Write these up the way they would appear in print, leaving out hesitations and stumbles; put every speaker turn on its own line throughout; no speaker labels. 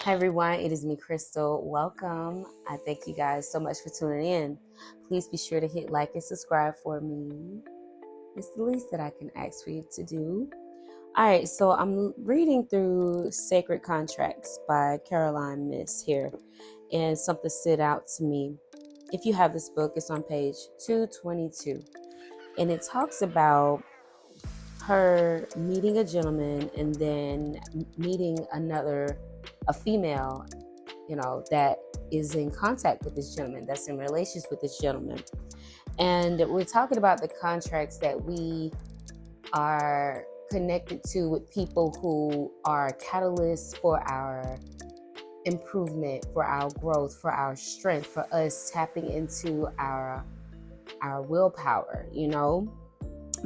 Hi everyone, it is me, Crystal. Welcome. I thank you guys so much for tuning in. Please be sure to hit like and subscribe for me. It's the least that I can ask for you to do. All right, so I'm reading through Sacred Contracts by Caroline Miss here, and something stood out to me. If you have this book, it's on page 222, and it talks about her meeting a gentleman and then meeting a female, that is in contact with this gentleman, that's in relations with this gentleman. And we're talking about the contracts that we are connected to with people who are catalysts for our improvement, for our growth, for our strength, for us tapping into our willpower,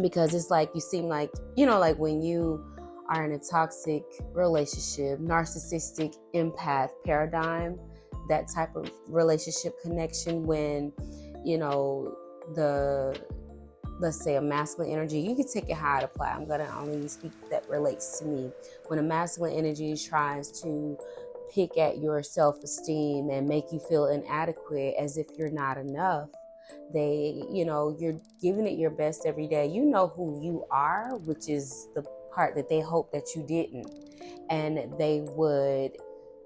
because it's like you seem like, like when you are in a toxic relationship, narcissistic empath paradigm, that type of relationship connection, when, the let's say a masculine energy, you can take it how it apply. I'm going to only speak that relates to me. When a masculine energy tries to pick at your self-esteem and make you feel inadequate, as if you're not enough, you're giving it your best every day. You know who you are, which is the part that they hope that you didn't. And they would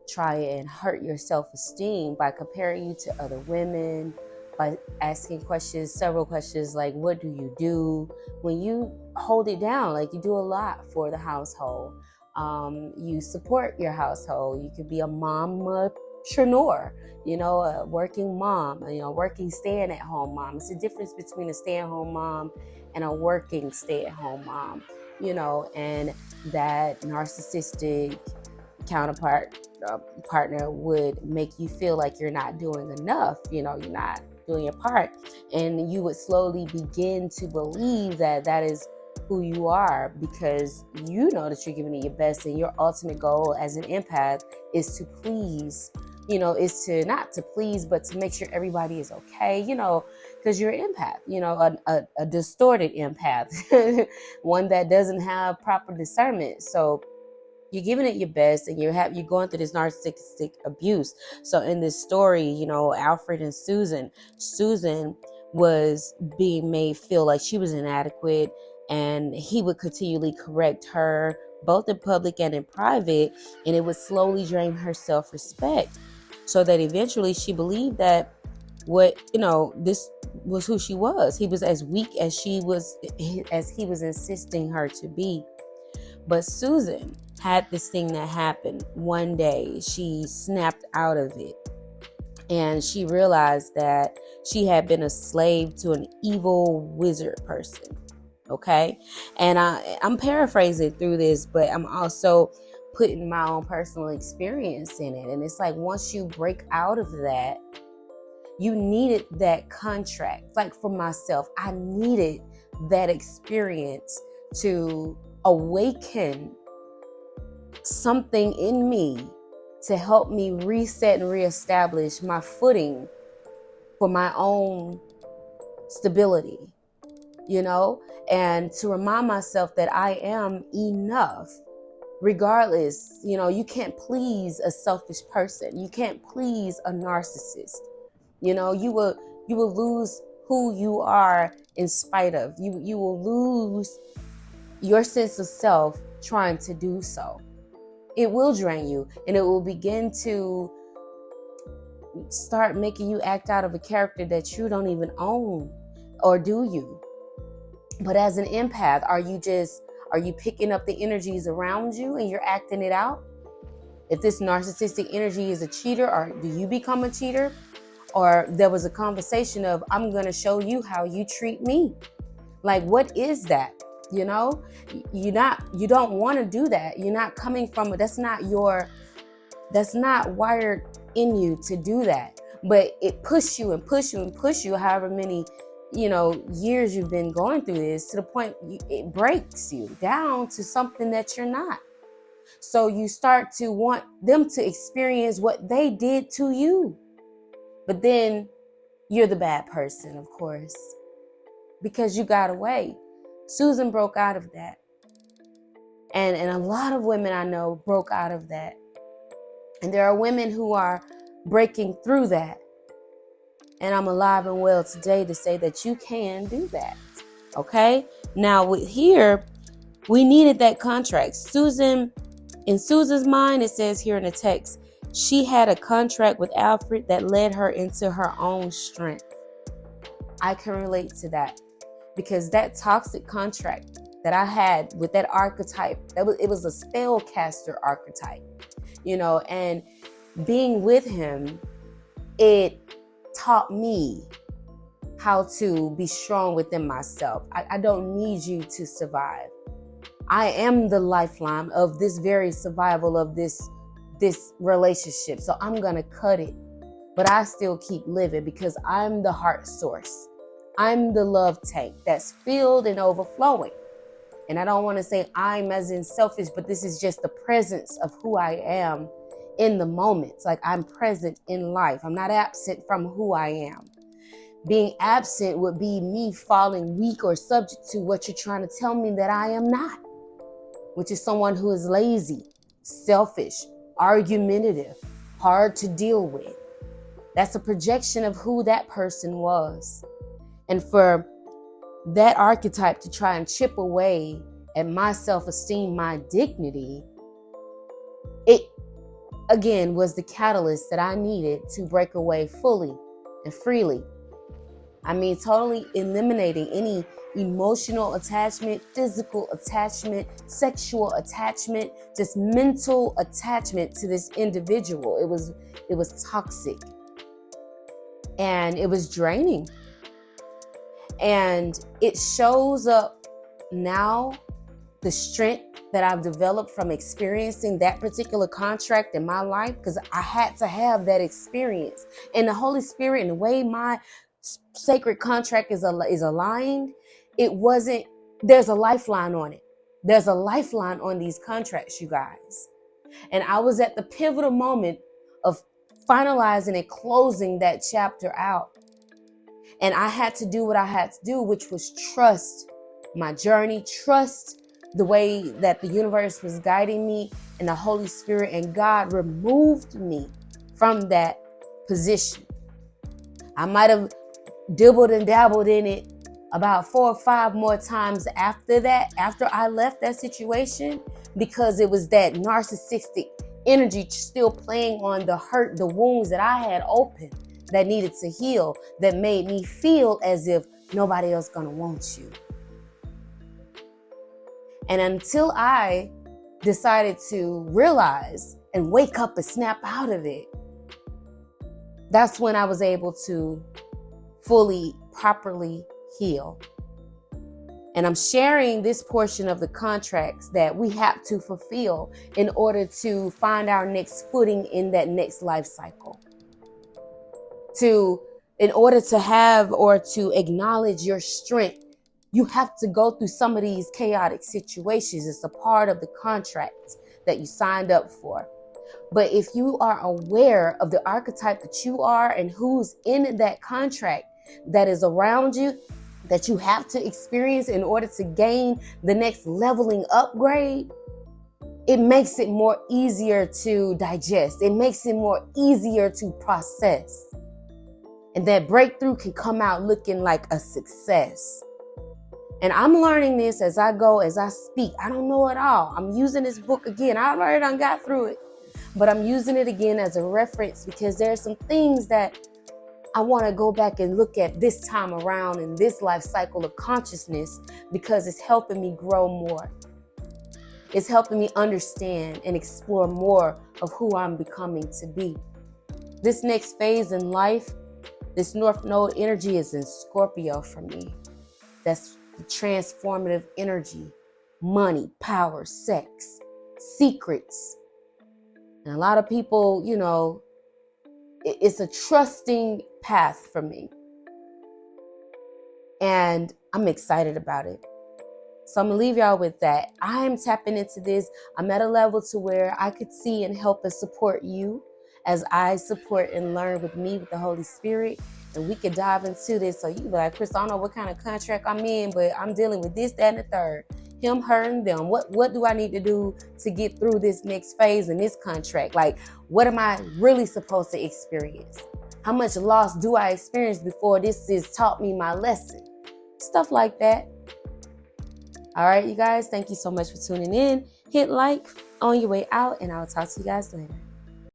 try and hurt your self-esteem by comparing you to other women, by asking several questions like, what do you do? When you hold it down, like you do a lot for the household. You support your household. You could be a mompreneur, a working mom, working staying-at-home mom. It's a difference between a stay-at-home mom and a working stay-at-home mom, and that narcissistic partner would make you feel like you're not doing enough, you're not doing your part. And you would slowly begin to believe that that is who you are, because you know that you're giving it your best, and your ultimate goal as an empath is to please, is to not to please, but to make sure everybody is okay, because you're an empath, a distorted empath, one that doesn't have proper discernment. So you're giving it your best, and you're going through this narcissistic abuse. So in this story, Alfred and Susan was being made feel like she was inadequate, and he would continually correct her, both in public and in private, and it would slowly drain her self-respect, so that eventually she believed that this was who she was. He was as weak as he was insisting her to be. But Susan had this thing that happened. One day she snapped out of it, and she realized that she had been a slave to an evil wizard person. Okay? And I'm paraphrasing through this, but I'm also putting my own personal experience in it. And it's like, once you break out of that, you needed that contract. Like for myself, I needed that experience to awaken something in me to help me reset and reestablish my footing for my own stability, and to remind myself that I am enough. Regardless, you can't please a selfish person. You can't please a narcissist. You will lose who you are in spite of. You will lose your sense of self trying to do so. It will drain you, and it will begin to start making you act out of a character that you don't even own. Or do you? But as an empath, are you picking up the energies around you and you're acting it out? If this narcissistic energy is a cheater, or do you become a cheater? Or there was a conversation of, I'm going to show you how you treat me. Like, what is that? You don't want to do that. You're not coming from it. That's not wired in you to do that. But it push you and push you and push you, however many, years you've been going through this, to the point it breaks you down to something that you're not. So you start to want them to experience what they did to you. But then you're the bad person, of course, because you got away. Susan broke out of that. And a lot of women I know broke out of that. And there are women who are breaking through that. And I'm alive and well today to say that you can do that. Okay? Now, here, we needed that contract. In Susan's mind, it says here in the text, she had a contract with Alfred that led her into her own strength. I can relate to that because that toxic contract that I had with that archetype, it was a spellcaster archetype, and being with him, it taught me how to be strong within myself. I don't need you to survive. I am the lifeline of this very survival of this relationship. So I'm going to cut it, but I still keep living because I'm the heart source. I'm the love tank that's filled and overflowing. And I don't want to say I'm as in selfish, but this is just the presence of who I am in the moment. It's like I'm present in life. I'm not absent from who I am. Being absent would be me falling weak or subject to what you're trying to tell me that I am not, which is someone who is lazy, selfish, argumentative, hard to deal with. That's a projection of who that person was. And for that archetype to try and chip away at my self-esteem, my dignity, it again was the catalyst that I needed to break away fully and freely. I mean, totally eliminating any emotional attachment, physical attachment, sexual attachment, just mental attachment to this individual. It was toxic and it was draining. And it shows up now, the strength that I've developed from experiencing that particular contract in my life, because I had to have that experience. And the Holy Spirit, and the way my sacred contract is aligned, there's a lifeline on it. There's a lifeline on these contracts, you guys. And I was at the pivotal moment of finalizing and closing that chapter out. And I had to do what I had to do, which was trust my journey, trust the way that the universe was guiding me, and the Holy Spirit and God removed me from that position. I might have dibbled and dabbled in it about 4 or 5 more times after that, after I left that situation, because it was that narcissistic energy still playing on the hurt, the wounds that I had opened that needed to heal, that made me feel as if nobody else gonna want you. And until I decided to realize and wake up and snap out of it, that's when I was able to fully, properly heal. And I'm sharing this portion of the contracts that we have to fulfill in order to find our next footing in that next life cycle. In order to have or to acknowledge your strength, you have to go through some of these chaotic situations. It's a part of the contract that you signed up for. But if you are aware of the archetype that you are and who's in that contract that is around you, that you have to experience in order to gain the next leveling upgrade, it makes it more easier to digest. It makes it more easier to process. And that breakthrough can come out looking like a success. And I'm learning this as I go, as I speak. I don't know it all. I'm using this book again. I already done got through it, but I'm using it again as a reference because there are some things that I want to go back and look at this time around in this life cycle of consciousness, because it's helping me grow more. It's helping me understand and explore more of who I'm becoming to be. This next phase in life, this North Node energy is in Scorpio for me. That's the transformative energy, money, power, sex, secrets. And a lot of people, it's a trusting path for me. And I'm excited about it. So I'm going to leave y'all with that. I'm tapping into this. I'm at a level to where I could see and help and support you as I support and learn with me, with the Holy Spirit. And we could dive into this. So you be like, Chris, I don't know what kind of contract I'm in, but I'm dealing with this, that, and the third. him, her, and them. What do I need to do to get through this next phase in this contract? Like, what am I really supposed to experience? How much loss do I experience before this has taught me my lesson? Stuff like that. All right, you guys, thank you so much for tuning in. Hit like on your way out, and I'll talk to you guys later.